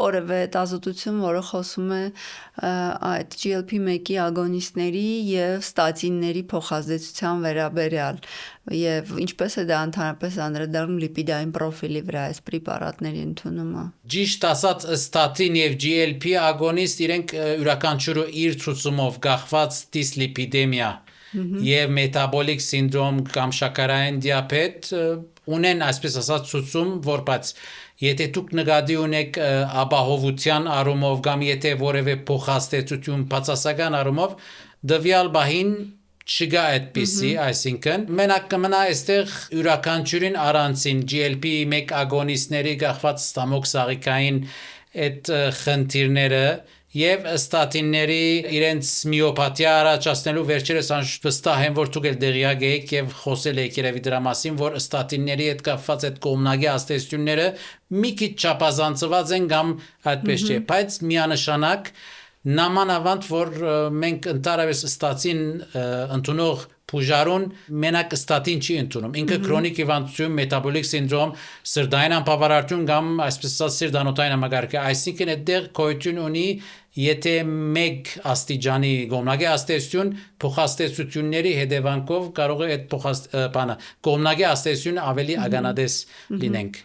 որևէ հետազոտություն, որը խոսում է այդ GLP-1-ի ագոնիստների եւ ստատինների փոխազդեցության վերաբերյալ եւ ինչպես է դա ընդհանրապես անդրադառնում լիպիդային պրոֆիլի վրա այս պրեպարատների ընդունումը։ Ճիշտ ասած, ստատին եւ GLP ագոնիստ իրենք յուրաքանչյուրը իր ցուցումով կախված դիսլիպիդեմիա եւ մետաբոլիկ սինդրոմ կամ շաքարային դիաբետ ունեն այսպես ասած ցուցում, որպես եթե դուք նկատի ունեք ապահովության առումով կամ եթե որևէ փոխհաստեցություն բացասական առումով դվյալ բահին չկա այդպիսի, այսինքն մենակ կմնա այստեղ յուրաքանչյուրին առանցին GLP-1 ագոնիստների կախված ստամոք սաղիկային այդ խնդիրները եւ ստատինների իրենց միոպաթիա առաջացնելու վերջերս վստահ եմ որ դուք էլ տեղյակ եք եւ խոսել եք երևի դրա մասին որ ստատինների հետ կապված այդ կողմնակի ազդեցությունները մի քիչ չափազանցված են կամ այդպես չէ բայց միանշանակ նամանավանդ որ մենք ընդհանրապես ստատին ընդունող բուժարուն մենակ ստատին չի ընդունում ինքը քրոնիկ հիվանդություն մետաբոլիկ սինդրոմ սրտային անբավարարություն կամ այսպես ասած սիրտանոթային համակարգը այսինքն այդտեղ գոյություն ունի եթե մեկ աստիճանի կողմնակի ազդեցություն փոխհաստեցությունների հետևանքով կարող է այդ կողմնակի ազդեցությունը ավելի ագանադես լինենք